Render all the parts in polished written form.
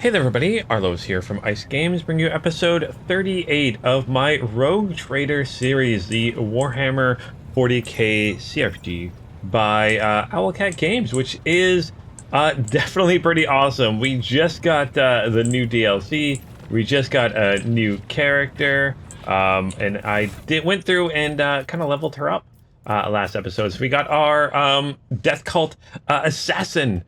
Hey there everybody, Arlo's here from Ice Games, bringing you episode 38 of my Rogue Trader series, the Warhammer 40k CRPG by Owlcat Games, which is definitely pretty awesome. We just got the new DLC, we just got a new character, and I went through and kind of leveled her up last episode. So we got our Death Cult assassin,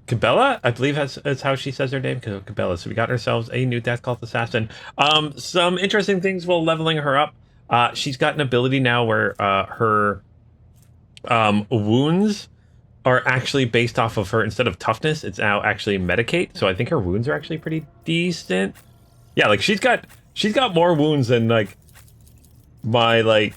Cabela, I believe that's how she says her name, Cabela. So we got ourselves a new Death Cult Assassin. Some interesting things while leveling her up. She's got an ability now where her wounds are actually based off of her, instead of toughness, it's now actually medicate. So I think her wounds are actually pretty decent. Yeah, like she's got more wounds than like my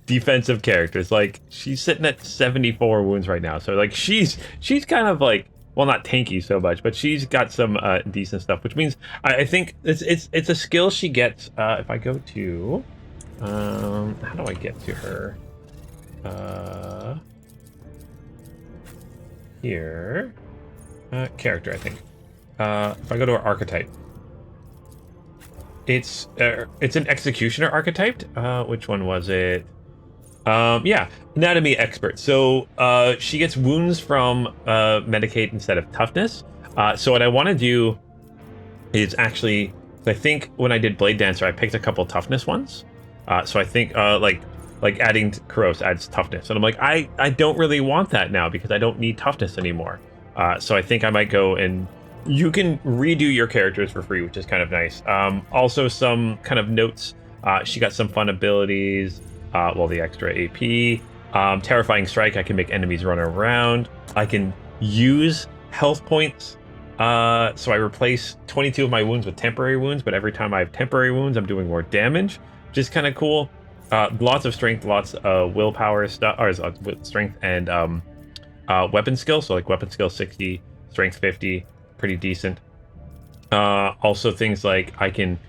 defensive characters. Like she's sitting at 74 wounds right now. So like she's kind of like, well, not tanky so much, but she's got some decent stuff, which means I think it's a skill she gets. If I go to, how do I get to her? Here, character, I think. If I go to her archetype, it's an executioner archetype. Which one was it? Yeah, anatomy expert. So she gets wounds from medicate instead of toughness. So what I want to do is actually, I think when I did Blade Dancer, I picked a couple toughness ones. So I think like adding Koronus adds toughness, and I'm like, I don't really want that now because I don't need toughness anymore. So I think I might go and you can redo your characters for free, which is kind of nice. Also some kind of notes. She got some fun abilities. Well, the extra AP. Terrifying Strike, I can make enemies run around. I can use health points. So I replace 22 of my wounds with temporary wounds, but every time I have temporary wounds, I'm doing more damage, which is kind of cool. Lots of strength, lots of willpower stuff, or strength and weapon skill. So like weapon skill 60, strength 50, pretty decent. Also things like I can,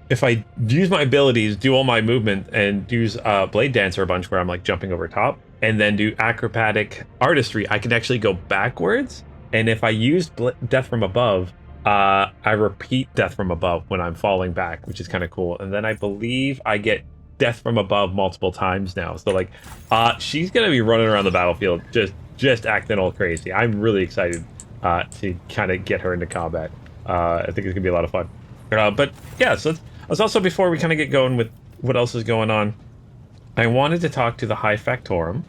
if I use my abilities, do all my movement, and use Blade Dancer a bunch where I'm like jumping over top, and then do acrobatic artistry, I can actually go backwards. And if I use Death from Above, I repeat Death from Above when I'm falling back, which is kind of cool. And then I believe I get Death from Above multiple times now. So like, she's gonna be running around the battlefield just acting all crazy. I'm really excited to kind of get her into combat. I think it's gonna be a lot of fun. But yeah, so let's also, before we kind of get going with what else is going on, I wanted to talk to the High Factorum,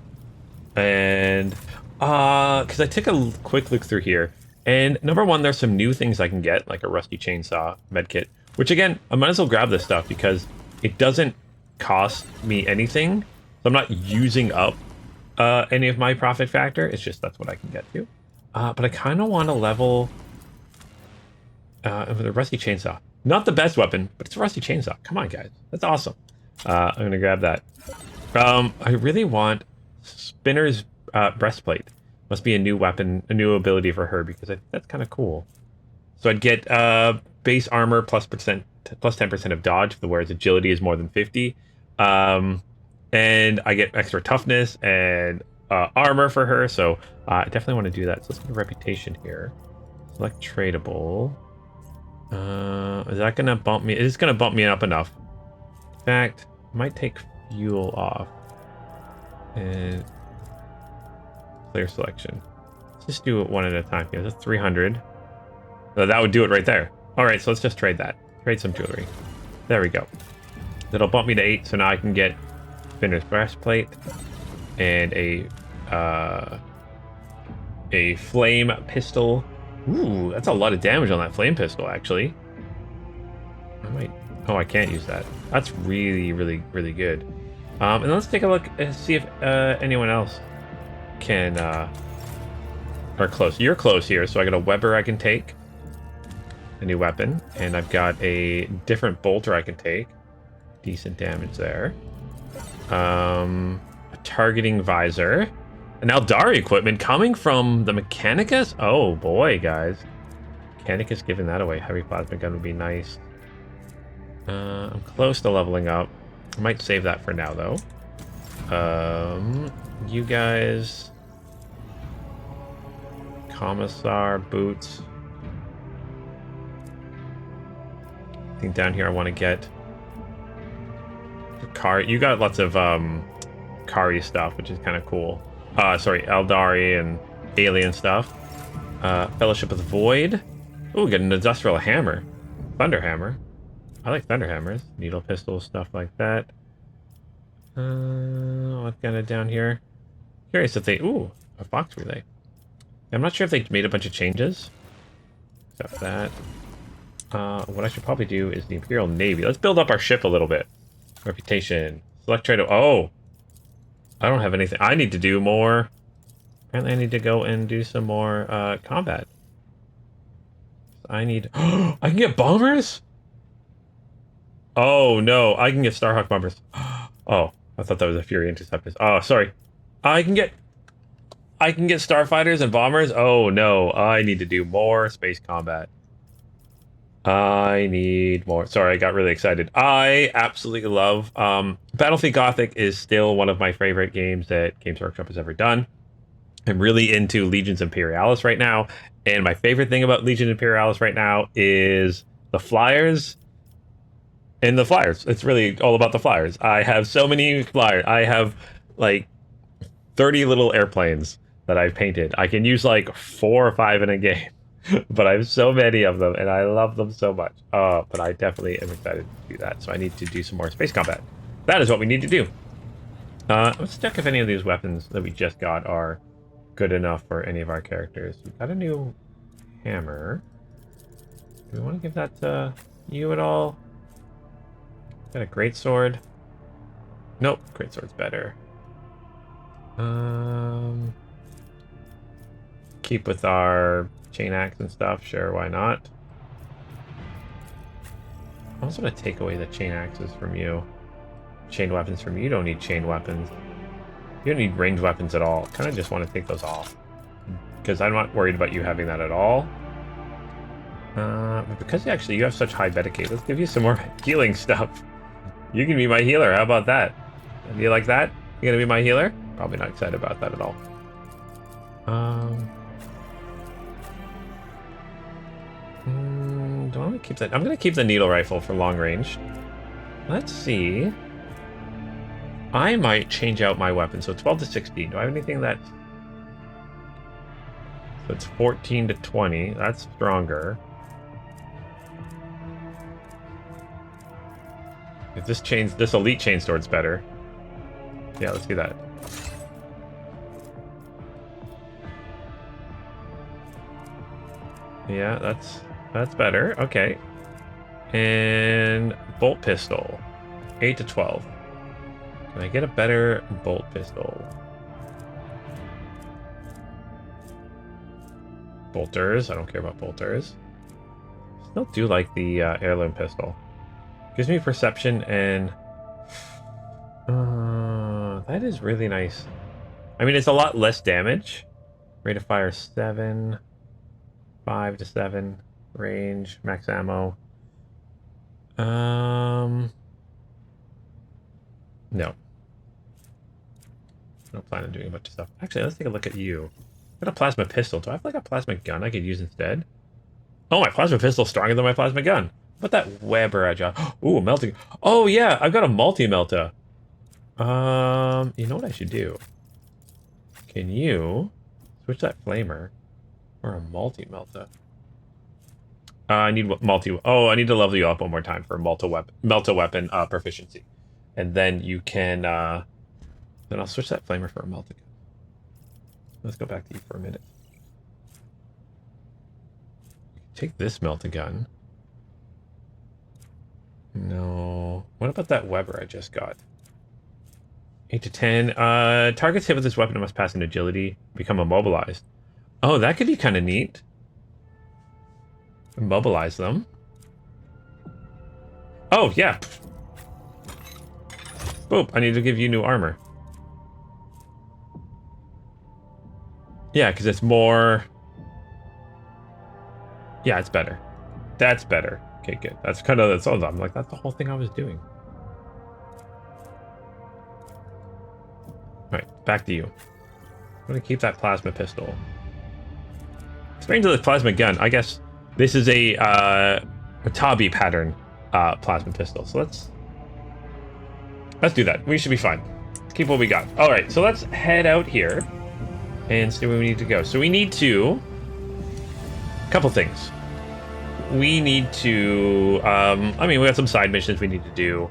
and because I took a quick look through here, and number one, there's some new things I can get, like a rusty chainsaw medkit, which again, I might as well grab this stuff because it doesn't cost me anything, so I'm not using up any of my profit factor. It's just that's what I can get to. But I kind of want to level with a rusty chainsaw. Not the best weapon, but it's a rusty chainsaw. Come on, guys. That's awesome. I'm going to grab that. I really want Spinner's breastplate. Must be a new weapon, a new ability for her, because I think that's kind of cool. So I'd get base armor plus 10% of dodge if the wearer's agility is more than 50. And I get extra toughness and armor for her. So I definitely want to do that. So let's get a reputation here. Select tradable. Is that gonna bump me? It is gonna bump me up enough. In fact, I might take fuel off and player selection. Let's just do it one at a time here. That's 300. That would do it right there. All right, so let's just trade that. Trade some jewelry. There we go. That'll bump me to 8, so now I can get Spinner's breastplate and a flame pistol. Ooh, that's a lot of damage on that flame pistol, actually. I might... Oh, I can't use that. That's really, really, really good. And let's take a look and see if anyone else can... are close. You're close here, so I got a Weber I can take. A new weapon. And I've got a different bolter I can take. Decent damage there. A targeting visor. An Eldari equipment coming from the Mechanicus? Oh boy, guys. Mechanicus giving that away. Heavy plasma gun would be nice. I'm close to leveling up. I might save that for now, though. You guys... Commissar boots. I think down here I want to get the car. You got lots of Kari stuff, which is kind of cool. Sorry, Eldari and alien stuff. Fellowship of the Void. Ooh, get an industrial hammer. Thunder hammer. I like thunder hammers. Needle pistols, stuff like that. What's kind of down here? Curious if they... Ooh, a fox relay. I'm not sure if they made a bunch of changes. Except that. What I should probably do is the Imperial Navy. Let's build up our ship a little bit. Reputation. Select trade. Oh! I don't have anything. I need to do more. Apparently I need to go and do some more combat. I need... I can get bombers? Oh, no. I can get Starhawk bombers. Oh, I thought that was a Fury Interceptors. Oh, sorry. I can get starfighters and bombers? Oh, no. I need to do more space combat. I need more. Sorry, I got really excited. I absolutely love... Battlefield Gothic is still one of my favorite games that Games Workshop has ever done. I'm really into Legions Imperialis right now. And my favorite thing about Legion Imperialis right now is the flyers. And the flyers. It's really all about the flyers. I have so many flyers. I have like 30 little airplanes that I've painted. I can use like 4 or 5 in a game. But I have so many of them and I love them so much. But I definitely am excited to do that. So I need to do some more space combat. That is what we need to do. Let's check if any of these weapons that we just got are good enough for any of our characters. We've got a new hammer. Do we want to give that to you at all? Got a greatsword. Nope, greatsword's better. Keep with our chain axe and stuff. Sure, why not? I also want to take away the chain axes from you. Chain weapons from you. You don't need chain weapons. You don't need ranged weapons at all. Kind of just want to take those off. Because I'm not worried about you having that at all. But because actually you have such high Medicaid, let's give you some more healing stuff. You can be my healer. How about that? Do you like that? You gonna be my healer? Probably not excited about that at all. Do I want to keep that? I'm gonna keep the needle rifle for long range. Let's see. I might change out my weapon. So 12 to 16. Do I have anything that's... So it's 14 to 20. That's stronger. If this elite chain sword's better. Yeah, let's do that. Yeah, that's better. Okay. And bolt pistol. 8 to 12. Can I get a better bolt pistol? Bolters. I don't care about bolters. Still do like the heirloom pistol. Gives me perception and... that is really nice. I mean, it's a lot less damage. Rate of fire 7. 5 to 7. Range. Max ammo. No. No plan on doing a bunch of stuff. Actually, let's take a look at you. Got a plasma pistol. Do I have like a plasma gun I could use instead? Oh, my plasma pistol's stronger than my plasma gun. What that Weber I got? Ooh, melting. Oh yeah, I've got a multi-melta. You know what I should do? Can you switch that flamer for a multi-melta? I need multi. Oh, I need to level you up one more time for melta weapon proficiency, and then you can. Then I'll switch that flamer for a melta gun. Let's go back to you for a minute. Take this melta gun. No. What about that Weber I just got? 8 to 10. Targets hit with this weapon must pass an agility, become immobilized. Oh, that could be kind of neat. Immobilize them. Oh, yeah. Boop, I need to give you new armor. Yeah, because it's more... Yeah, it's better. That's better. Okay, good. That's kind of... That's all. I'm like, that's the whole thing I was doing. Alright, back to you. I'm going to keep that plasma pistol. Strangely, the plasma gun. I guess this is a Tabi pattern plasma pistol. So let's do that. We should be fine. Let's keep what we got. All right, so let's head out here and see where we need to go. So we need to couple things. We need to I mean, we got some side missions we need to do.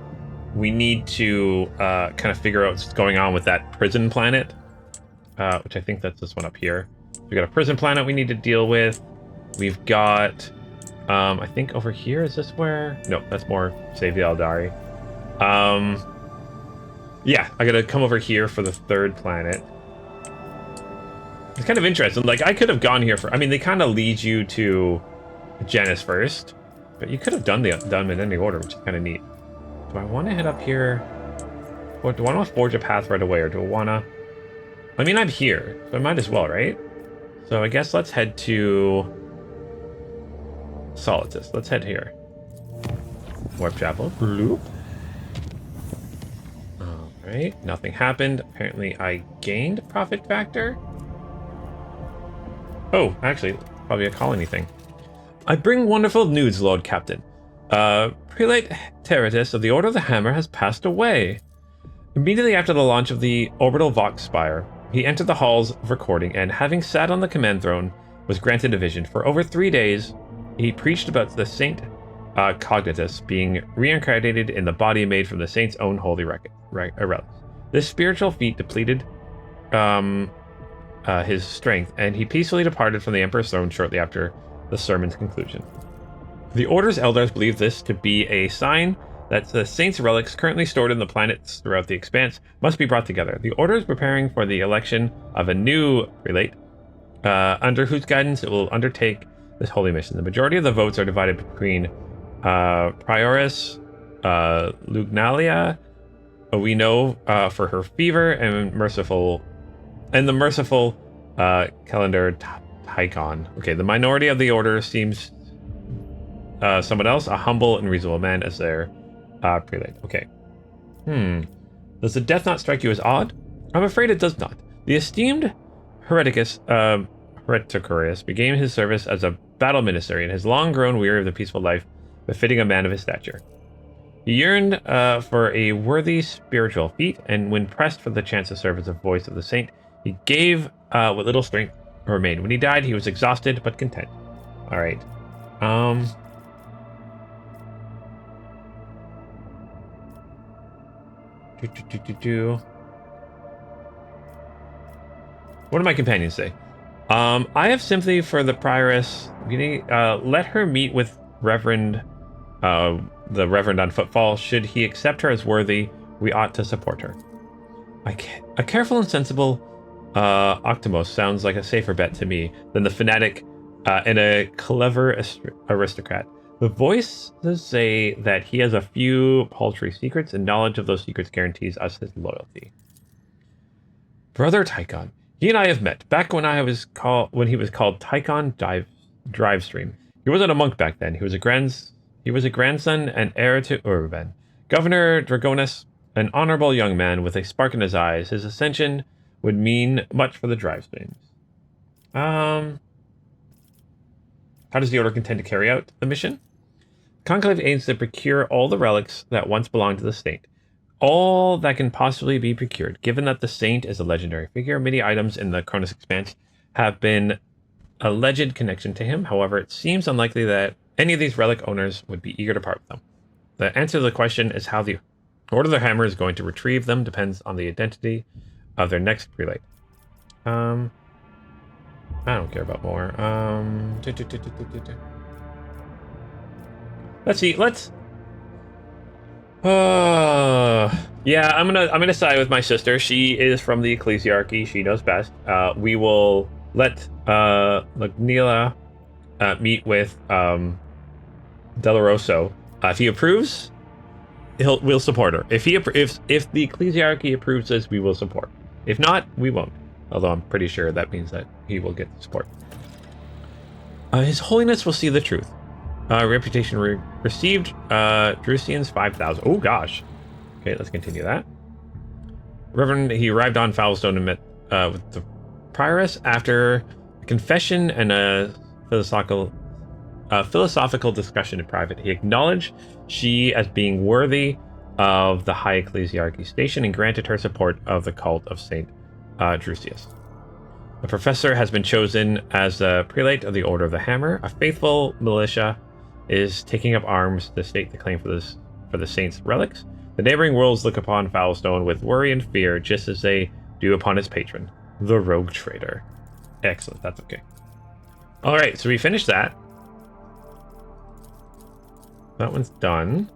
We need to kind of figure out what's going on with that prison planet, which I think that's this one up here. We got a prison planet we need to deal with. We've got I think over here, is this where? No, that's more Save the Eldari. Yeah, I gotta come over here for the third planet. It's kind of interesting. Like, I could have gone here for... I mean, they kind of lead you to Janus first, but you could have done them in any order, which is kind of neat. Do I want to head up here? Or do I want to forge a path right away, or do I want to... I mean, I'm here, so I might as well, right? So I guess let's head to... Solitus. Let's head here. Warp Chapel. Bloop. Alright, nothing happened. Apparently I gained profit factor. Oh, actually, probably a colony thing. I bring wonderful news, Lord Captain. Prelate Teritus of the Order of the Hammer has passed away. Immediately after the launch of the orbital Vox Spire, he entered the halls of recording and, having sat on the command throne, was granted a vision. For over 3 days, he preached about the Saint Cognitus being reincarnated in the body made from the Saint's own holy relics. This spiritual feat depleted his strength, and he peacefully departed from the Emperor's throne shortly after the sermon's conclusion. The Order's elders believe this to be a sign that the Saint's relics currently stored in the planets throughout the Expanse must be brought together. The Order is preparing for the election of a new prelate, under whose guidance it will undertake this holy mission. The majority of the votes are divided between Prioris Lugnalia, we know for her fever, and the merciful Calendar Tychon. Okay, the minority of the Order seems someone else, a humble and reasonable man, as their prelate. Okay. Does the death not strike you as odd? I'm afraid it does not. The esteemed Hereticurius began his service as a battle ministry and has long grown weary of the peaceful life befitting a man of his stature. He yearned for a worthy spiritual feat, and when pressed for the chance to serve as a voice of the saint, he gave what little strength remained. When he died, he was exhausted but content. All right. What do my companions say? I have sympathy for the prioress. Let her meet with the Reverend on Footfall. Should he accept her as worthy, we ought to support her. A careful and sensible Octomos sounds like a safer bet to me than the fanatic and a clever aristocrat. The voices say that he has a few paltry secrets, and knowledge of those secrets guarantees us his loyalty. Brother Tychon, he and I have met back when he was called Tychon Drivestream. He wasn't a monk back then. He was a grandson and heir to Urban. Governor Dragonus, an honorable young man with a spark in his eyes. His ascension would mean much for the Drivestreams. How does the Order intend to carry out the mission? Conclave aims to procure all the relics that once belonged to the Saint. All that can possibly be procured. Given that the Saint is a legendary figure, many items in the Koronus Expanse have been alleged connection to him. However, it seems unlikely that any of these relic owners would be eager to part with them. The answer to the question is how the Order of the Hammer is going to retrieve them depends on the identity of their next prelate. I don't care about more. Let's see. Yeah, I'm gonna side with my sister. She is from the Ecclesiarchy. She knows best. We will let Lugnalia meet with Delaroso. If he approves, we'll support her. If the Ecclesiarchy approves this, we will support. If not, we won't. Although I'm pretty sure that means that he will get support. His Holiness will see the truth. Reputation received Drusians 5,000. Oh gosh. Okay, let's continue that. Reverend, he arrived on Foulstone and met with the prioress. After confession and a philosophical discussion in private. He acknowledged she as being worthy of the high ecclesiarchy station and granted her support of the cult of Saint Drusius. The professor has been chosen as a prelate of the Order of the Hammer. A faithful militia is taking up arms to stake the claim for the saint's relics. The neighboring worlds look upon Foulstone with worry and fear, just as they do upon its patron, the rogue trader. Excellent, that's okay. All right, so we finished that. That one's done.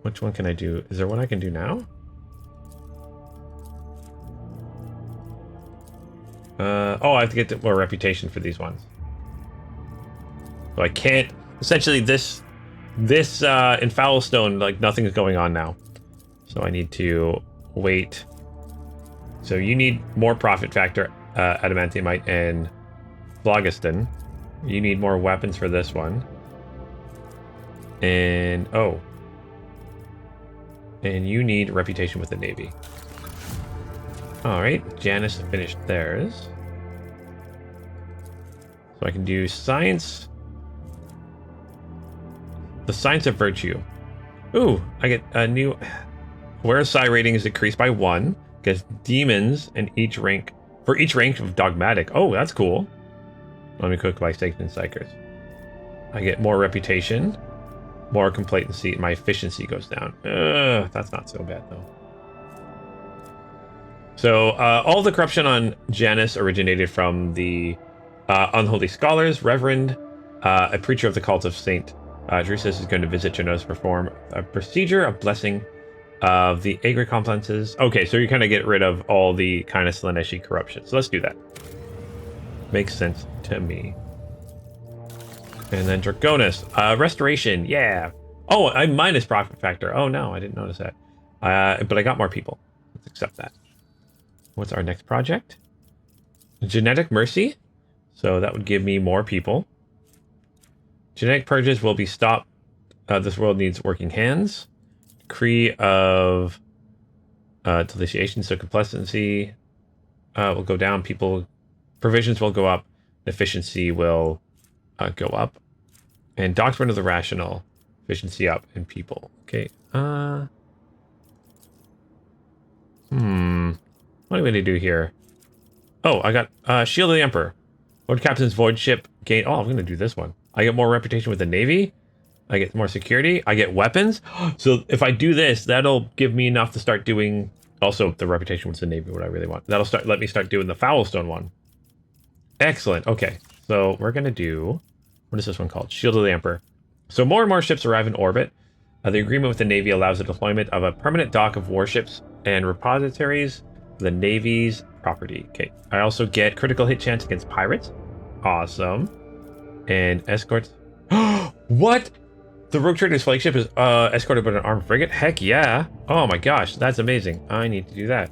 Which one can I do? Is there one I can do now? Oh, I have to get more reputation for these ones. So I can't. Essentially, this in Foulstone, like nothing is going on now. So I need to wait. So you need more profit factor, adamantiumite and phlogiston. You need more weapons for this one. And and you need reputation with the Navy. All right, Janus finished theirs. So I can do science. The science of virtue. Ooh, I get a new. Where psi rating is increased by 1. Gets demons in each rank of dogmatic. Oh, that's cool. Let me cook by Satan and Psychers. I get more reputation, more complacency, and my efficiency goes down. That's not so bad though. So all the corruption on Janus originated from the unholy scholars. Reverend, a preacher of the cult of Saint Drusus, is going to visit Janus to perform a procedure of blessing of the agricompenses. Okay, so you kind of get rid of all the kind of Slaaneshi corruption. So let's do that. Makes sense to me. And then Draconis. Restoration, yeah. Oh, I'm minus profit factor. Oh no, I didn't notice that. But I got more people. Let's accept that. What's our next project? Genetic Mercy. So that would give me more people. Genetic purges will be stopped. This world needs working hands. Decree of deliciation, so complacency will go down. Provisions will go up. Efficiency will go up. And Doctrine of the Rational, efficiency up, and people. Okay. What am I going to do here? Oh, I got Shield of the Emperor. Lord Captain's voidship gain. Oh, I'm going to do this one. I get more reputation with the Navy. I get more security. I get weapons. So if I do this, that'll give me enough to start doing also the reputation with the Navy, what I really want. That'll let me start doing the Foulstone one. Excellent. Okay. So we're going to do, what is this one called? Shield of the Emperor. So more and more ships arrive in orbit. The agreement with the Navy allows the deployment of a permanent dock of warships and repositories for the Navy's property. Okay. I also get critical hit chance against pirates. Awesome. And escorts. What? The Rogue Trader's flagship is escorted by an armed frigate? Heck yeah. Oh my gosh, that's amazing. I need to do that.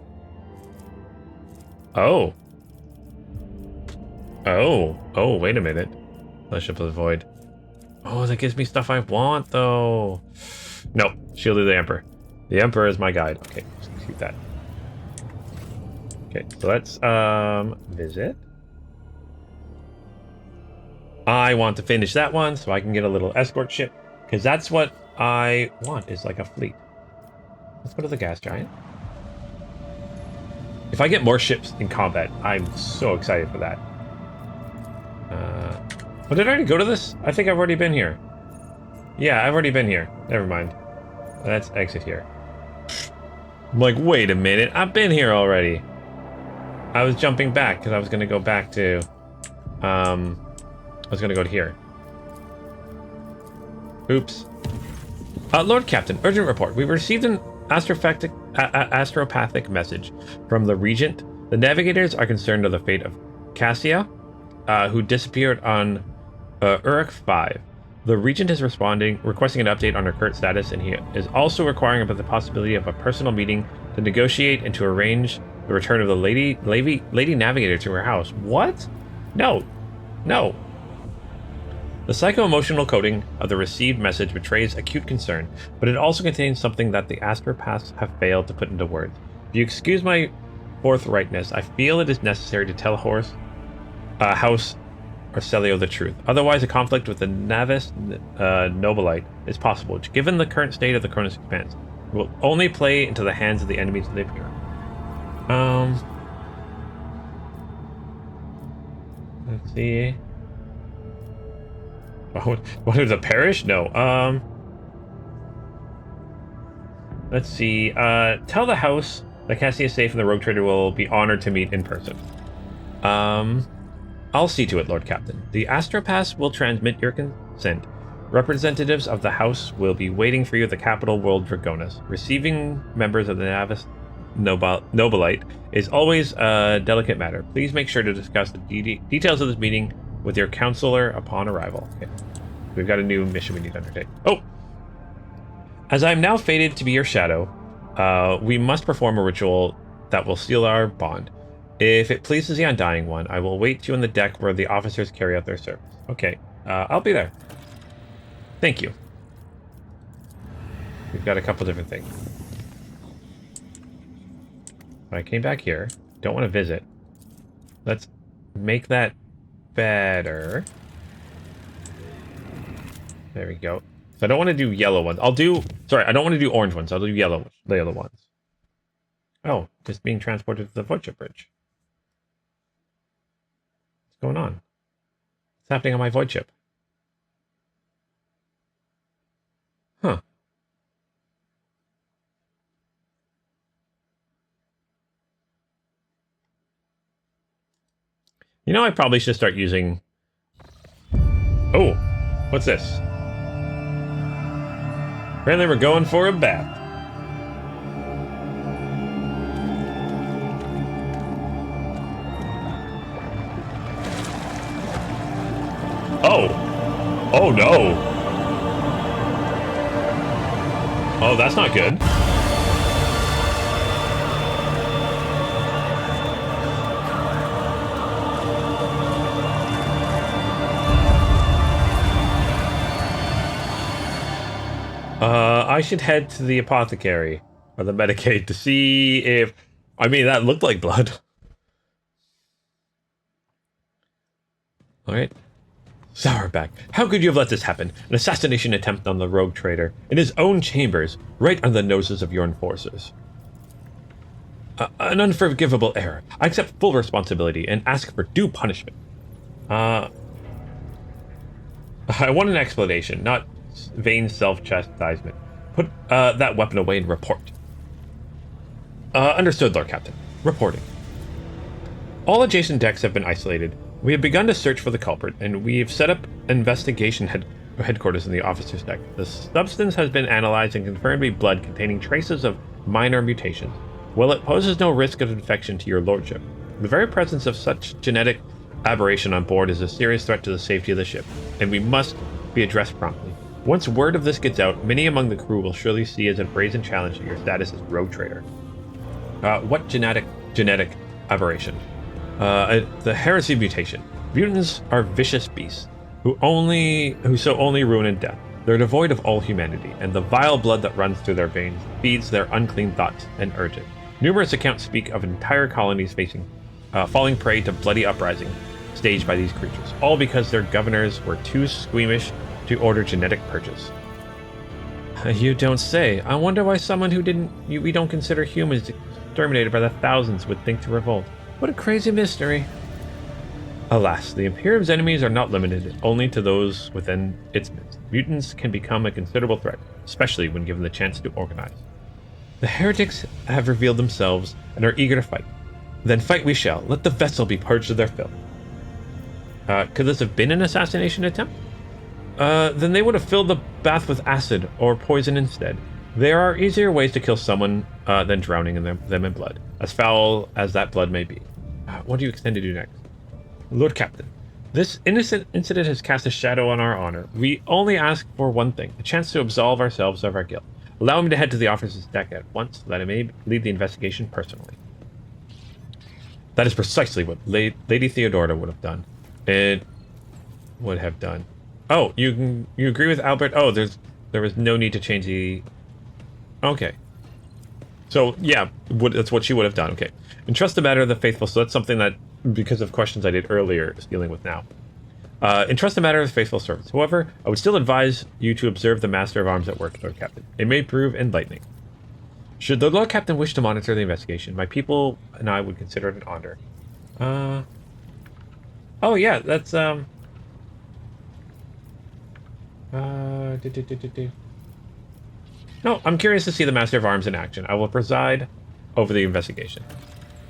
Oh. Oh, wait a minute. Fellowship of the Void. Oh, that gives me stuff I want, though. No, Shield of the Emperor. The Emperor is my guide. Okay, let's keep that. Okay, so let's visit. I want to finish that one so I can get a little escort ship. Because that's what I want, is like a fleet. Let's go to the gas giant. If I get more ships in combat, I'm so excited for that. Oh, did I already go to this? I think I've already been here. Yeah, I've already been here. Never mind. Let's exit here. I'm like, wait a minute. I've been here already. I was jumping back because I was going to go back to... I was going to go to here. Oops. Lord Captain, urgent report. We received an astropathic message from the Regent. The navigators are concerned of the fate of Cassia, who disappeared on Uruk 5. The Regent is requesting an update on her current status, and he is also inquiring about the possibility of a personal meeting to negotiate and to arrange the return of the Lady Navigator to her house. What? No. No. The psycho-emotional coding of the received message betrays acute concern, but it also contains something that the astropaths have failed to put into words. If you excuse my forthrightness, I feel it is necessary to tell Horus House Arcelio the Truth. Otherwise, a conflict with the Navis Nobilite is possible, which, given the current state of the Koronus Expanse, will only play into the hands of the enemies of the Imperium. Let's see. What is a parish? No. Let's see. Tell the house that Cassie is safe and the rogue trader will be honored to meet in person. I'll see to it, Lord Captain. The Astropass will transmit your consent. Representatives of the house will be waiting for you at the capital world Dragonis. Receiving members of the Navis Nobilite is always a delicate matter. Please make sure to discuss the details of this meeting with your counselor upon arrival. Okay. We've got a new mission we need to undertake. Oh! As I am now fated to be your shadow, we must perform a ritual that will seal our bond. If it pleases the Undying One, I will wait you on the deck where the officers carry out their service. Okay, I'll be there. Thank you. We've got a couple different things. I came back here. Don't want to visit. Let's make that better. There we go. So I don't want to do yellow ones. Sorry, I don't want to do orange ones. I'll do the yellow ones. Oh, just being transported to the voidship bridge. What's going on? What's happening on my voidship? Huh. You know, I probably should start using... Oh, what's this? Apparently we're going for a bath. Oh! Oh no! Oh, that's not good. I should head to the apothecary or the Medicaid to see if... I mean, that looked like blood. Alright. Sourback, how could you have let this happen? An assassination attempt on the rogue trader in his own chambers, right under the noses of your enforcers. An unforgivable error. I accept full responsibility and ask for due punishment. I want an explanation, not vain self-chastisement. Put that weapon away and report. Understood, Lord Captain. Reporting. All adjacent decks have been isolated. We have begun to search for the culprit, and we have set up investigation headquarters in the officer's deck. The substance has been analyzed and confirmed to be blood containing traces of minor mutations. While it poses no risk of infection to your lordship, the very presence of such genetic aberration on board is a serious threat to the safety of the ship, and we must be addressed promptly. Once word of this gets out, many among the crew will surely see as a brazen challenge to your status as rogue trader. What genetic aberration? The heresy mutation. Mutants are vicious beasts who so only ruin and death. They're devoid of all humanity, and the vile blood that runs through their veins feeds their unclean thoughts and urges. Numerous accounts speak of entire colonies falling prey to bloody uprising staged by these creatures, all because their governors were too squeamish to order genetic purchase. You don't say. I wonder why someone who we don't consider humans exterminated by the thousands would think to revolt. What a crazy mystery. Alas, the Imperium's enemies are not limited only to those within its midst. Mutants can become a considerable threat, especially when given the chance to organize. The heretics have revealed themselves and are eager to fight. Then fight we shall. Let the vessel be purged of their filth. Could this have been an assassination attempt? Then they would have filled the bath with acid or poison instead. There are easier ways to kill someone than drowning them in blood, as foul as that blood may be. What do you intend to do next? Lord Captain, this innocent incident has cast a shadow on our honor. We only ask for one thing, a chance to absolve ourselves of our guilt. Allow me to head to the officer's deck at once, so that I may lead the investigation personally. That is precisely what Lady Theodora would have done. It would have done. Oh, you agree with Albert? Oh, there was no need to change the... Okay. So, yeah, that's what she would have done. Okay. Entrust the matter of the faithful, so that's something that because of questions I did earlier is dealing with now. Entrust the matter with faithful servants. However, I would still advise you to observe the Master of Arms at work, Lord Captain. It may prove enlightening. Should the Lord Captain wish to monitor the investigation, my people and I would consider it an honor. Oh yeah, that's No, I'm curious to see the Master of Arms in action. I will preside over the investigation.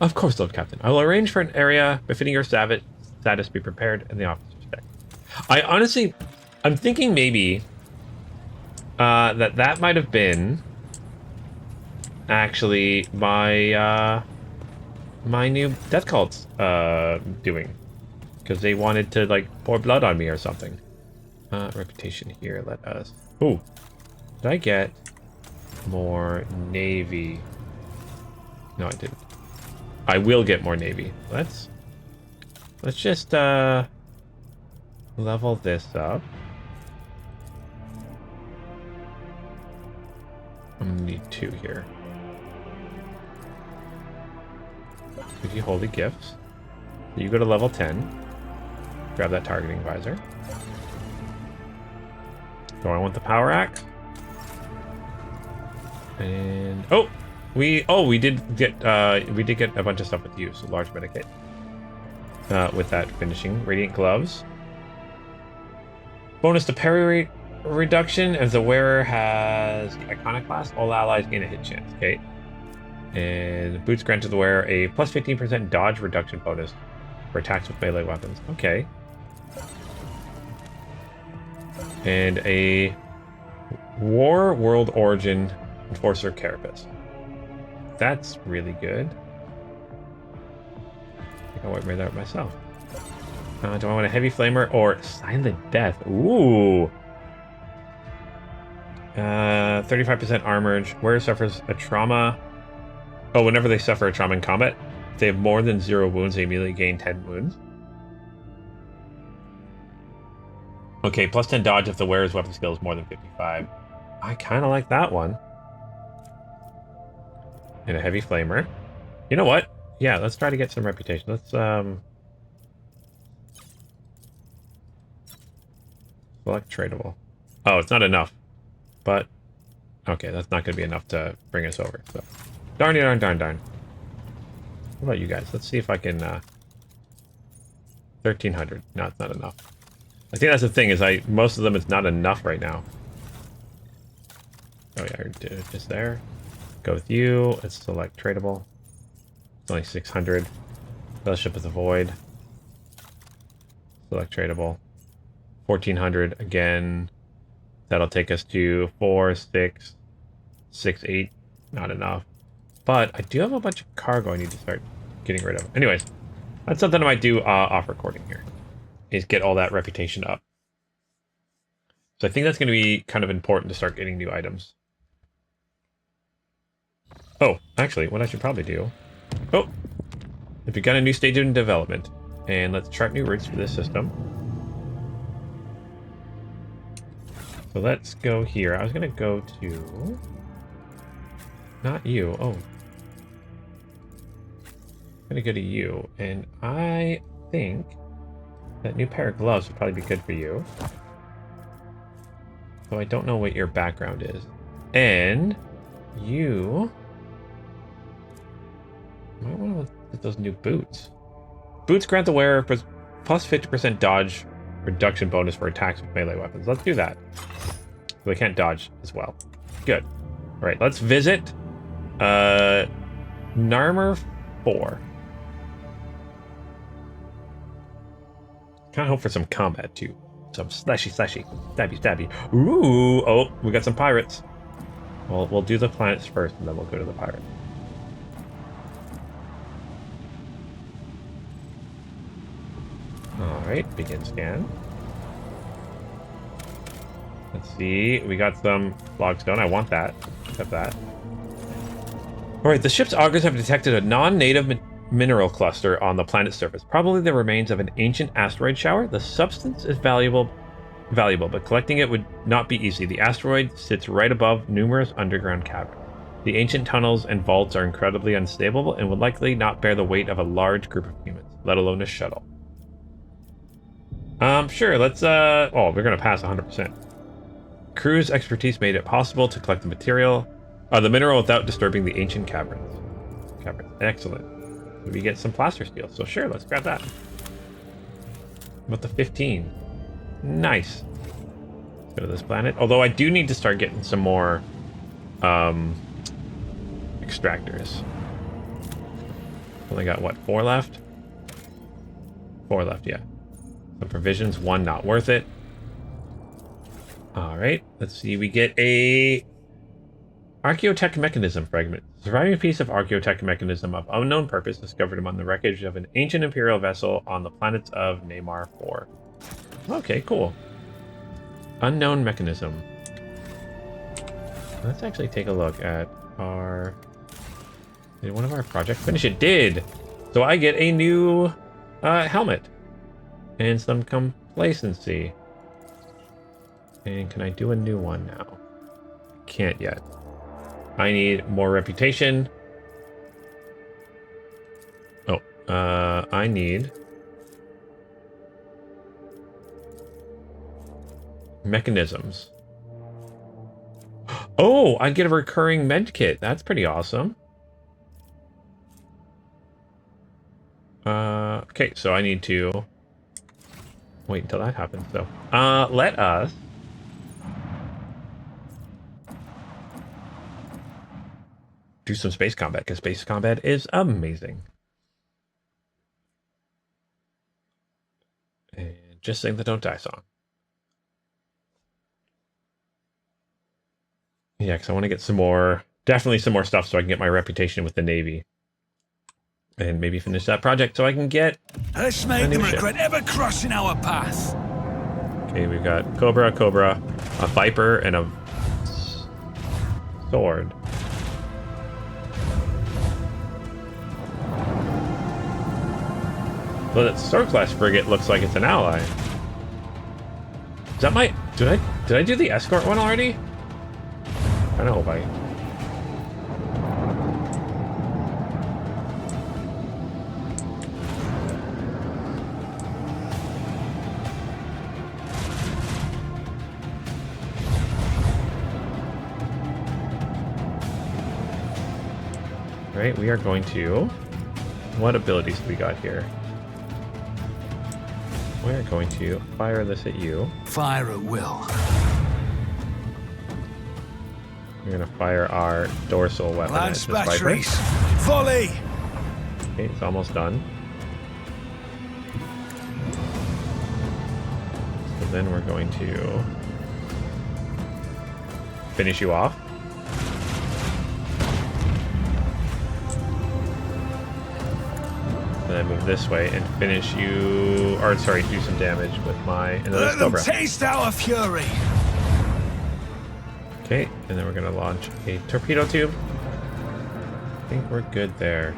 Of course, Lord Captain. I will arrange for an area befitting your status be prepared in the officer's deck. I'm thinking maybe that might have been actually my my new death cult's doing, because they wanted to like pour blood on me or something. Reputation here. Let us. Ooh, did I get more navy? No, I didn't. I will get more navy. Let's just level this up. I'm gonna need 2 here. Give you holy gifts. You go to level 10. Grab that targeting visor. Do I want the power axe? And we did get a bunch of stuff with you, so large medikit. With that finishing. Radiant gloves. Bonus to parry reduction as the wearer has the iconoclast. All allies gain a hit chance. Okay. And boots grant to the wearer a plus 15% dodge reduction bonus for attacks with melee weapons. Okay. And a War World Origin Enforcer Carapace. That's really good. I think I might wear that myself. Do I want a heavy flamer or silent death? Ooh. 35% armored. Wearer suffers a trauma. Oh, whenever they suffer a trauma in combat, if they have more than 0 wounds, they immediately gain 10 wounds. Okay, plus 10 dodge if the wearer's weapon skill is more than 55. I kind of like that one. And a heavy flamer. You know what? Yeah, let's try to get some reputation. Let's select tradable. Oh, it's not enough. But okay, that's not going to be enough to bring us over. So darn. What about you guys? Let's see if I can 1300. No, it's not enough. I think that's the thing, is most of them it's not enough right now. Oh yeah, just there. Go with you. Let's select tradable. It's only 600. Fellowship of the Void. Select tradable. 1400 again. That'll take us to 4, 6, 6, 8. Not enough. But I do have a bunch of cargo I need to start getting rid of. Anyways, that's something I might do off recording here. Is get all that reputation up. So I think that's going to be kind of important to start getting new items. Oh, actually, what I should probably do... Oh! We've begun a new stage in development. And let's chart new routes for this system. So let's go here. I was going to go to... Not you. Oh. I'm going to go to you. And I think that new pair of gloves would probably be good for you. So I don't know what your background is. And you... might want to get those new boots. Boots grant the wearer plus 50% dodge reduction bonus for attacks with melee weapons. Let's do that. They can't dodge as well. Good. All right, let's visit Narmer 4. Kind of hope for some combat too. Some slashy, stabby. Ooh, oh, we got some pirates. Well, we'll do the planets first, and then we'll go to the pirates. All right, begin scan. Let's see, we got some logstone. I want that. Accept that. All right, the ship's augurs have detected a non-native mineral cluster on the planet's surface, probably the remains of an ancient asteroid shower. The substance is valuable, but collecting it would not be easy. The asteroid sits right above numerous underground caverns. The ancient tunnels and vaults are incredibly unstable and would likely not bear the weight of a large group of humans, let alone a shuttle. Sure, let's, oh, we're gonna pass 100%. Crew's expertise made it possible to collect the mineral without disturbing the ancient caverns. Excellent. We get some plaster steel, so sure, let's grab that. About the 15. Nice. Let's go to this planet. Although I do need to start getting some more, extractors. Only got, what, 4 left? 4 left, yeah. Some provisions, 1 not worth it. Alright, let's see, we get a archaeotech mechanism fragment. Surviving piece of archaeotech mechanism of unknown purpose discovered among the wreckage of an ancient Imperial vessel on the planets of Namar 4. Okay, cool. Unknown mechanism. Let's actually take a look at our... Did one of our projects finish? It did! So I get a new helmet. And some complacency. And can I do a new one now? Can't yet. I need more reputation. Oh, I need mechanisms. Oh, I get a recurring med kit. That's pretty awesome. Okay, so I need to wait until that happens, though. Let us do some space combat, because space combat is amazing. And just sing the Don't Die song. Yeah, because I want to get some more, definitely some more stuff so I can get my reputation with the Navy. And maybe finish that project so I can get Let's make them regret ever crossing our path. Okay, we've got Cobra, a Viper, and a sword. Well, that Sword class frigate looks like it's an ally. Is that my... Did I do the escort one already? I don't know if I... Right, we are going to... What abilities do we got here? We're going to fire this at you. Fire at will. We're going to fire our dorsal weapon at this Viper. Volley! Okay, it's almost done. So then we're going to finish you off. And then move this way and finish you, or sorry, do some damage with my another Cobra. Taste our fury. Okay, and then we're gonna launch a torpedo tube. I think we're good there.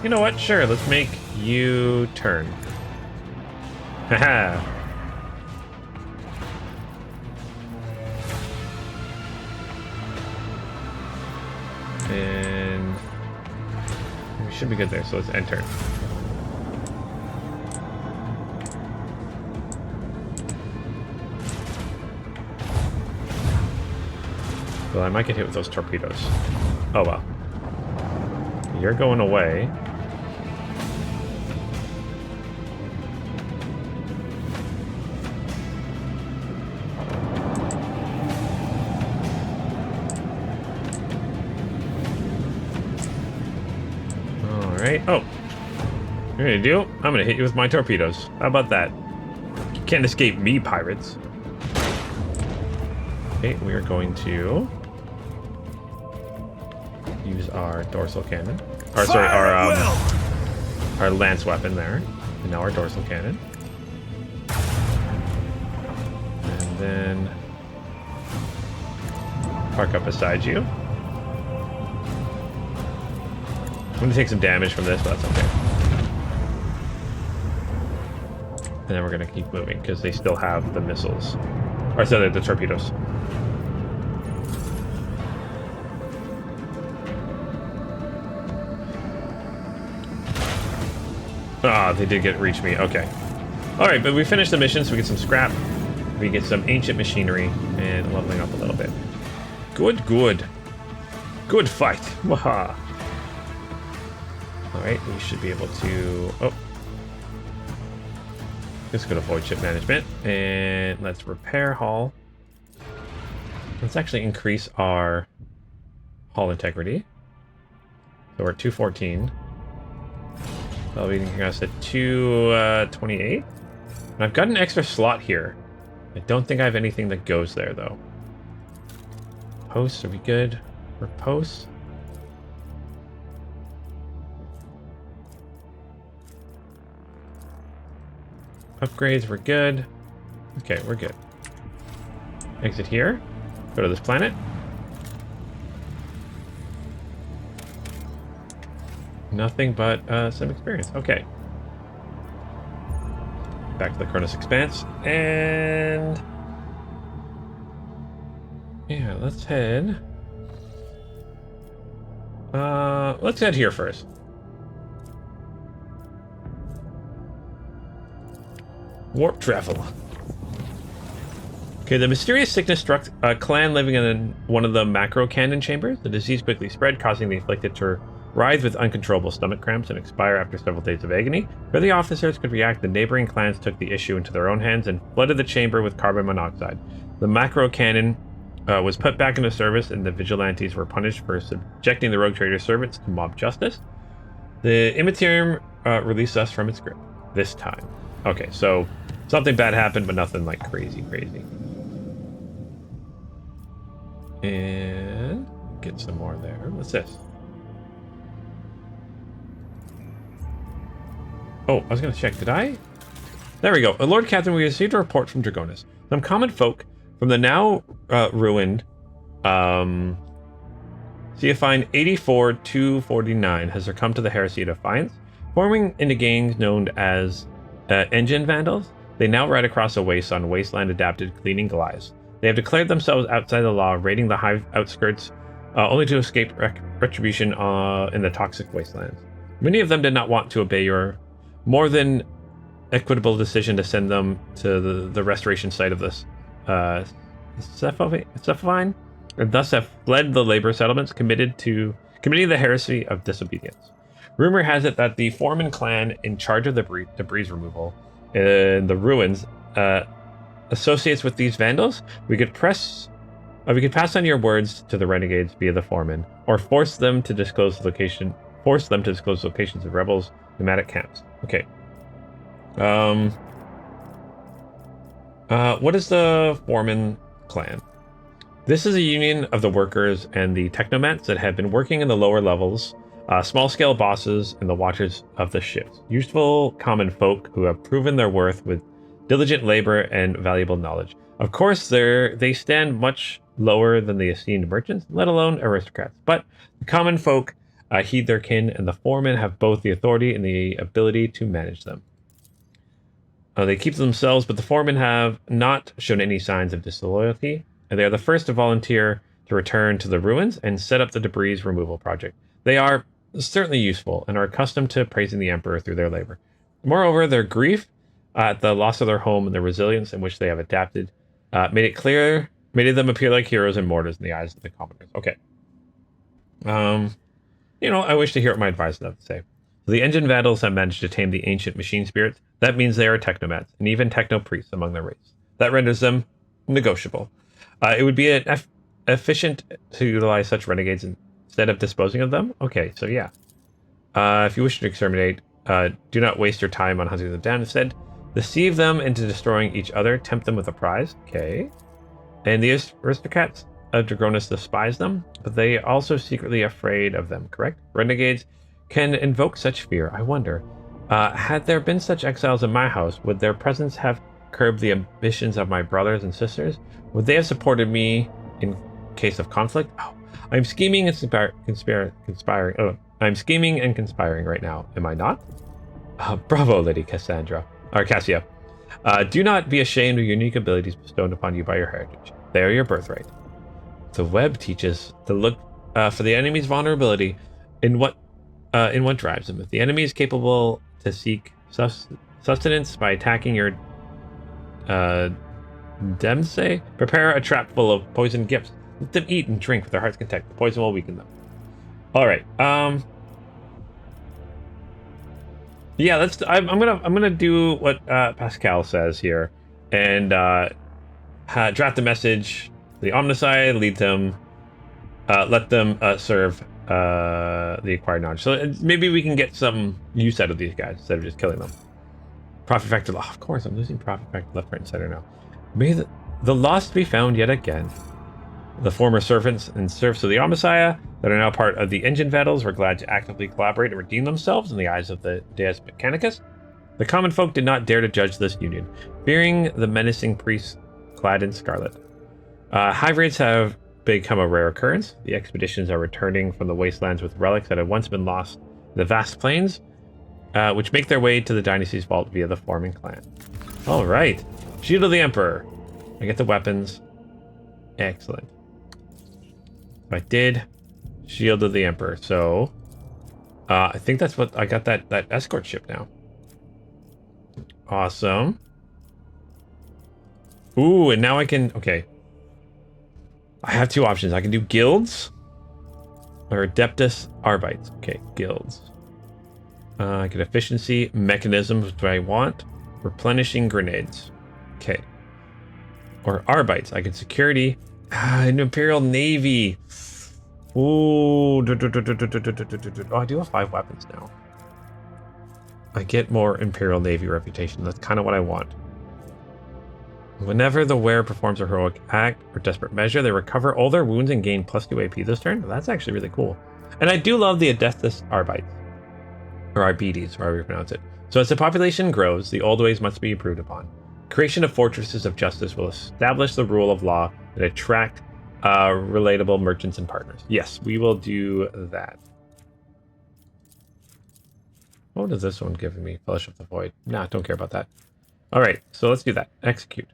You know what? Sure, let's make you turn. Haha. And we should be good there, so let's enter. Well, I might get hit with those torpedoes. Oh well. You're going away. Alright. Oh. You're gonna do? I'm gonna hit you with my torpedoes. How about that? You can't escape me, pirates. Okay, we are going to use our dorsal cannon. Or sorry, our lance weapon there. And now our dorsal cannon. And then park up beside you. I'm gonna take some damage from this, but that's okay. And then we're gonna keep moving because they still have the missiles. Or sorry, the torpedoes. they did reach me. Okay. All right, but we finished the mission, so we get some scrap. We get some ancient machinery and leveling up a little bit. Good, good. Good fight. Waha. All right, we should be able to... Oh. Let's go to voidship management, and let's repair hull. Let's actually increase our hull integrity. So we're at 214. That'll be us at 228. And I've got an extra slot here. I don't think I have anything that goes there, though. Posts, are we good for posts? Upgrades, we're good. Okay, we're good. Exit here. Go to this planet. Nothing but some experience. Okay. Back to the Koronus Expanse. And... yeah, let's head... let's head here first. Warp travel. Okay, the mysterious sickness struck a clan living in one of the macro cannon chambers. The disease quickly spread, causing the afflicted to writhe with uncontrollable stomach cramps and expire after several days of agony. Before the officers could react, the neighboring clans took the issue into their own hands and flooded the chamber with carbon monoxide. The macro cannon was put back into service, and the vigilantes were punished for subjecting the rogue trader servants to mob justice. The Imperium released us from its grip this time. Okay, so something bad happened, but nothing like crazy. And get some more there. What's this? Oh, I was going to check. Did I? There we go. Lord Captain, we received a report from Dragonus. Some common folk from the now ruined CFine 84-249 has succumbed to the heresy of defiance, forming into gangs known as engine vandals. They now ride across a waste on wasteland-adapted cleaning Goliaths. They have declared themselves outside the law, raiding the hive outskirts, only to escape retribution in the toxic wastelands. Many of them did not want to obey your more than equitable decision to send them to the restoration site of this Cephine, and thus have fled the labor settlements, committing the heresy of disobedience. Rumor has it that the Foreman clan in charge of the debris removal in the ruins associates with these vandals. We could pass on your words to the renegades via the Foreman, or force them to disclose locations of rebels' nomadic camps. Okay. What is the Foreman clan? This is a union of the workers and the technomants that have been working in the lower levels, small-scale bosses, and the watchers of the ships. Useful common folk who have proven their worth with diligent labor and valuable knowledge. Of course, they stand much lower than the esteemed merchants, let alone aristocrats. But the common folk heed their kin, and the foremen have both the authority and the ability to manage them. They keep to themselves, but the foremen have not shown any signs of disloyalty, and they are the first to volunteer to return to the ruins and set up the debris removal project. They are certainly useful and are accustomed to praising the Emperor through their labor. Moreover, their grief at the loss of their home and the resilience in which they have adapted made them appear like heroes and martyrs in the eyes of the commoners. Okay. I wish to hear what my advisors have to say. The engine vandals have managed to tame the ancient machine spirits. That means they are technomats and even techno-priests among their race. That renders them negotiable. It would be efficient to utilize such renegades instead of disposing of them. Okay, so yeah. If you wish to exterminate, do not waste your time on hunting them down. Instead, deceive them into destroying each other. Tempt them with a prize. Okay. And the aristocrats of Dragonus despise them, but they are also secretly afraid of them, correct? Renegades can invoke such fear. I wonder, had there been such exiles in my house, would their presence have curbed the ambitions of my brothers and sisters? Would they have supported me in case of conflict? Oh, I'm scheming and conspiring. Oh, I'm scheming and conspiring right now, am I not? Bravo, Lady Cassia. Do not be ashamed of unique abilities bestowed upon you by your heritage. They are your birthright. The web teaches to look for the enemy's vulnerability in what drives them. If the enemy is capable to seek sustenance by attacking your Demse. Prepare a trap full of poisoned gifts. Let them eat and drink with their heart's content. The poison will weaken them. All right. Yeah, I'm gonna do what Pascal says here, and draft a message to the Omnicide. Lead them. Let them serve the acquired knowledge. So maybe we can get some use out of these guys instead of just killing them. Profit factor. Oh, of course, I'm losing profit factor left, right, and center now. May the lost be found yet again. The former servants and serfs of the Omnissiah that are now part of the engine battles were glad to actively collaborate and redeem themselves in the eyes of the Deus Mechanicus. The common folk did not dare to judge this union, fearing the menacing priests clad in scarlet. Hybrids have become a rare occurrence. The expeditions are returning from the wastelands with relics that had once been lost in the vast plains, which make their way to the dynasty's vault via the forming clan. All right. Shield of the Emperor. I get the weapons. Excellent. I did. Shield of the Emperor. So, I think that's what I got. That escort ship now. Awesome. Ooh, and now I can. Okay. I have two options. I can do guilds or Adeptus Arbites. Okay, guilds. I get efficiency, mechanisms, which I want. Replenishing grenades. Okay. Or Arbites. I get security. An Imperial Navy. Ooh. Oh, I do have 5 weapons now. I get more Imperial Navy reputation. That's kind of what I want. Whenever the wearer performs a heroic act or desperate measure, they recover all their wounds and gain +2 AP this turn. That's actually really cool. And I do love the Adeptus Arbites. Or Arbites, however you pronounce it. So as the population grows, the old ways must be improved upon. Creation of fortresses of justice will establish the rule of law and attract relatable merchants and partners. Yes, we will do that. What is this one giving me? Fellowship of the Void. Nah, don't care about that. All right, so let's do that. Execute.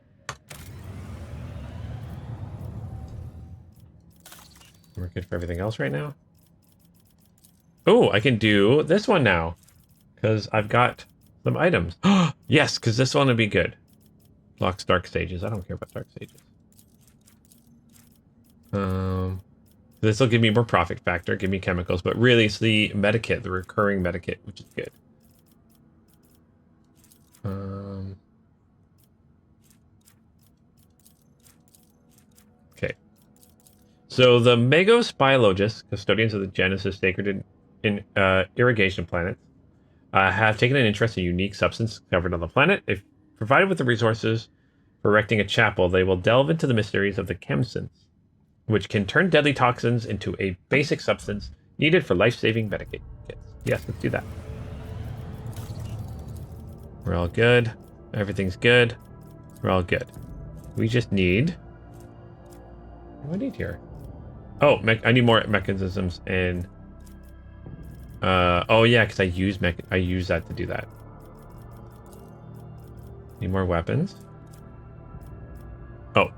We're good for everything else right now. Oh, I can do this one now because I've got some items. Yes, because this one would be good. Blocks Dark Sages. I don't care about Dark Sages. This will give me more profit factor, give me chemicals, but really it's the medikit, the recurring medikit, which is good. Okay. So the Magos Biologists, custodians of the Genesis sacred in irrigation planets, have taken an interest in a unique substance discovered on the planet. If provided with the resources for erecting a chapel, they will delve into the mysteries of the chemsynths, which can turn deadly toxins into a basic substance needed for life-saving medikit kits. Yes, let's do that. We're all good. Everything's good. We're all good. We just need... What do I need here? Oh, I need more mechanisms and... oh yeah, because I use that to do that. Need more weapons. Oh.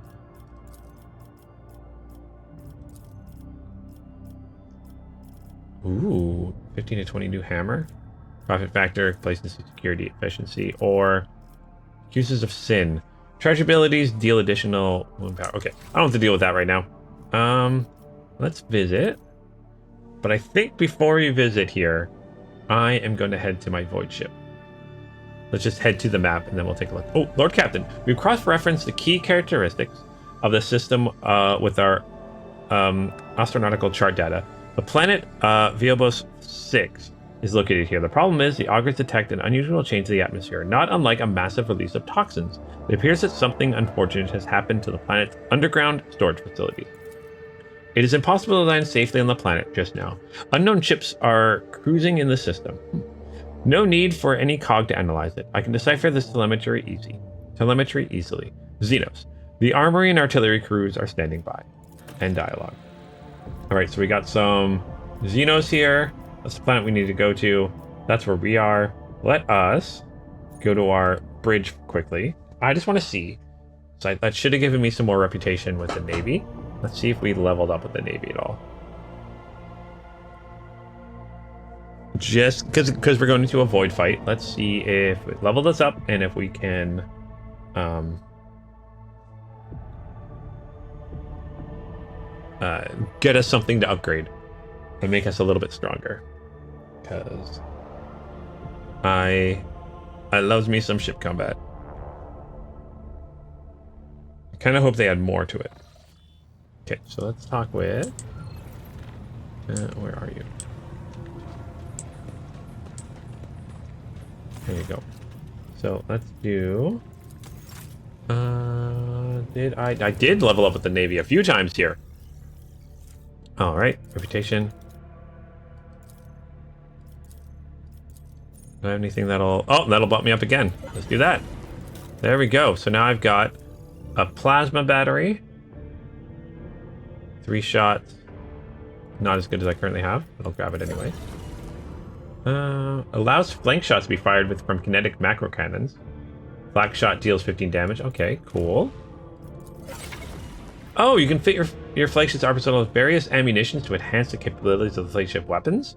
Ooh, 15 to 20 new hammer. Profit factor, places security, efficiency, or uses of sin. Charge abilities, deal additional wound power. Okay, I don't have to deal with that right now. Let's visit. But I think before we visit here, I am going to head to my void ship. Let's just head to the map and then we'll take a look. Oh, Lord Captain, we've cross-referenced the key characteristics of the system with our astronautical chart data. The planet Viobos 6 is located here. The problem is the augurs detect an unusual change to the atmosphere, not unlike a massive release of toxins. It appears that something unfortunate has happened to the planet's underground storage facilities. It is impossible to land safely on the planet just now. Unknown ships are cruising in the system. No need for any cog to analyze it. I can decipher this telemetry easily. Xenos. The armory and artillery crews are standing by. End dialogue. Alright, so we got some Xenos here. That's the planet we need to go to. That's where we are. Let us go to our bridge quickly. I just want to see. So that should have given me some more reputation with the Navy. Let's see if we leveled up with the Navy at all. just because we're going into a void fight, let's see if it leveled us up and if we can get us something to upgrade and make us a little bit stronger. Because I loves me some ship combat. I kind of hope they add more to it. Okay, so let's talk with... where are you? There you go. So let's do... I did level up with the Navy a few times here. Alright, reputation. Do I have anything that'll... Oh, that'll bump me up again. Let's do that. There we go. So now I've got a plasma battery. 3 shots. Not as good as I currently have, but I'll grab it anyway. Allows flank shots to be fired from kinetic macro cannons. Black shot deals 15 damage. Okay, cool. Oh, you can fit your flagship's arsenal with various ammunitions to enhance the capabilities of the flagship weapons.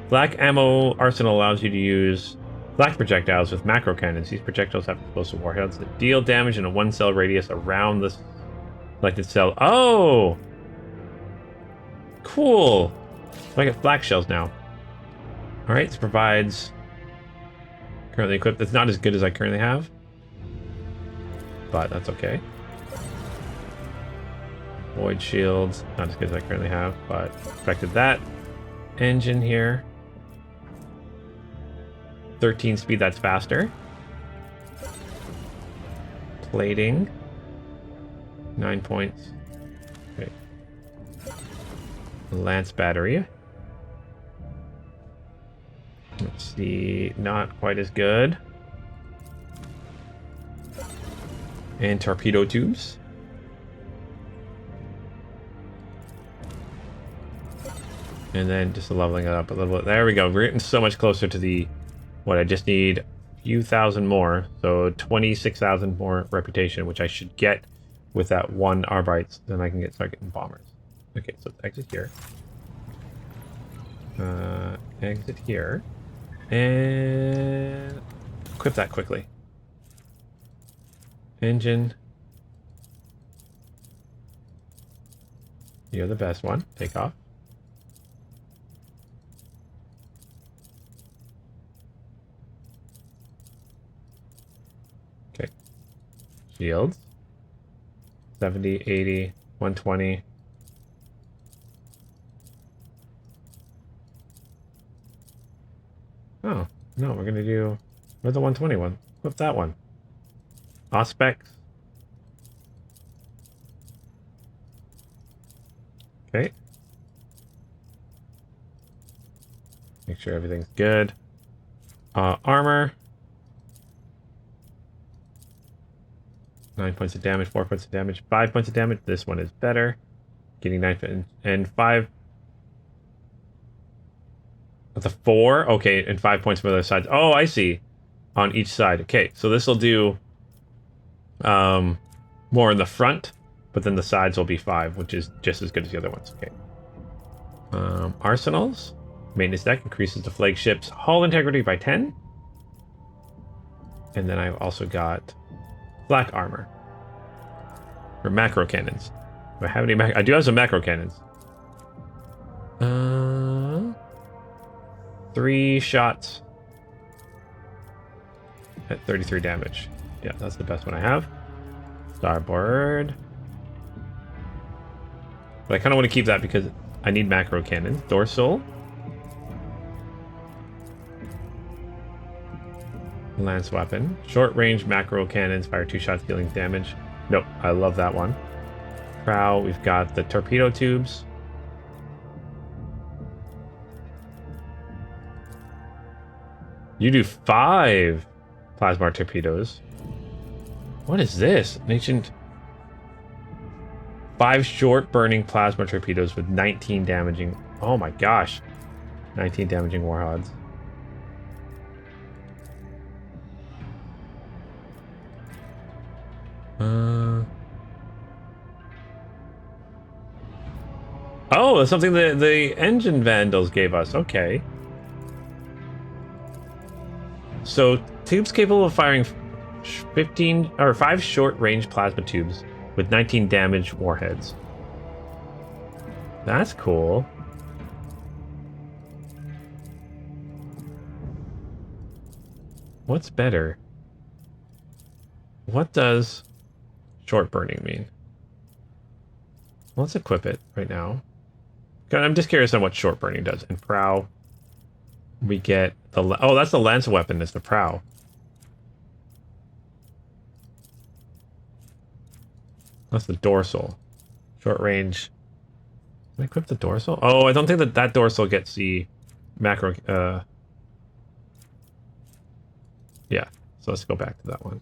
Black ammo arsenal allows you to use black projectiles with macro cannons. These projectiles have explosive warheads that deal damage in a 1-cell radius around the selected cell. Oh! Cool! So I get flak shells now. Alright, this provides... Currently equipped. It's not as good as I currently have. But that's okay. Void shields. Not as good as I currently have, but affected that. Engine here. 13 speed, that's faster. Plating. 9 points. Okay. Lance battery. Let's see, not quite as good. And torpedo tubes. And then just leveling it up a little bit. There we go. We're getting so much closer to the... What, I just need a few thousand more. So 26,000 more reputation, which I should get with that 1 Arbites. Then I can start getting bombers. Okay, so let's exit here. Exit here. And equip that quickly. Engine. You're the best one. Take off. Okay. Shields. 70, 80, 120. Oh, no, we're going to do... Where's the 120 one? Flip that one. Auspex. Okay. Make sure everything's good. Armor. 9 points of damage, 4 points of damage, 5 points of damage. This one is better. Getting 9 and 5... With a 4? Okay, and 5 points for the other sides. Oh, I see. On each side. Okay, so this will do more in the front, but then the sides will be 5, which is just as good as the other ones. Okay. Arsenals. Maintenance deck increases the flagship's hull integrity by 10. And then I've also got black armor. For macro cannons. Do I have any I do have some macro cannons. 3 shots at 33 damage. Yeah, that's the best one I have. Starboard. But I kind of want to keep that because I need macro cannons. Dorsal. Lance weapon. Short range macro cannons fire 2 shots dealing damage. Nope, I love that one. Prow, we've got the torpedo tubes. You do 5 plasma torpedoes. What is this? An ancient... 5 short burning plasma torpedoes with 19 damaging... Oh my gosh. 19 damaging warheads. Oh, that's something that the engine vandals gave us. Okay. So tubes capable of firing 15 or 5 short-range plasma tubes with 19 damage warheads. That's cool. What's better? What does short burning mean? Let's equip it right now. I'm just curious on what short burning does. And prow, we get the... Oh, that's the lance weapon, is the prow. That's the dorsal. Short range. Can I equip the dorsal? Oh, I don't think that dorsal gets the macro... Yeah, so let's go back to that one.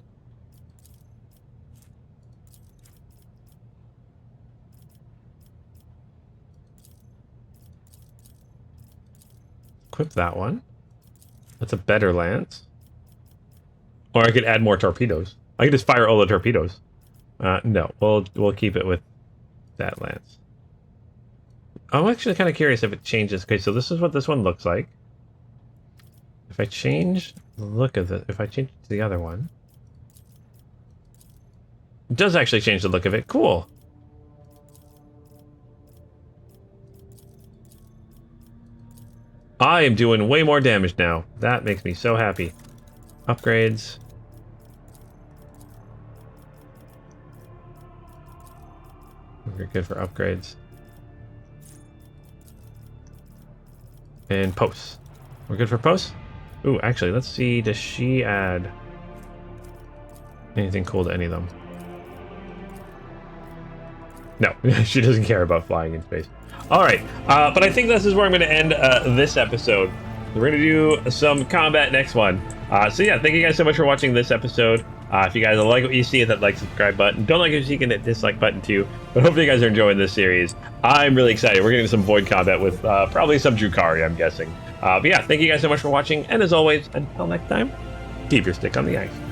Equip that one. That's a better lance. Or I could add more torpedoes. I could just fire all the torpedoes. No, we'll keep it with that lance. I'm actually kind of curious if it changes. Okay, so this is what this one looks like. If I change the look of it, if I change it to the other one, it does actually change the look of it. Cool. I am doing way more damage now. That makes me so happy. Upgrades. We're good for upgrades. And posts. We're good for posts? Ooh, actually, let's see. Does she add anything cool to any of them? No, she doesn't care about flying in space. All right, but I think this is where I'm going to end this episode. We're going to do some combat next one. So yeah, thank you guys so much for watching this episode. If you guys like what you see, hit that like, subscribe button. Don't like it, you can hit dislike button too. But hopefully you guys are enjoying this series. I'm really excited. We're getting some void combat with probably some Drukhari, I'm guessing. But yeah, thank you guys so much for watching. And as always, until next time, keep your stick on the ice.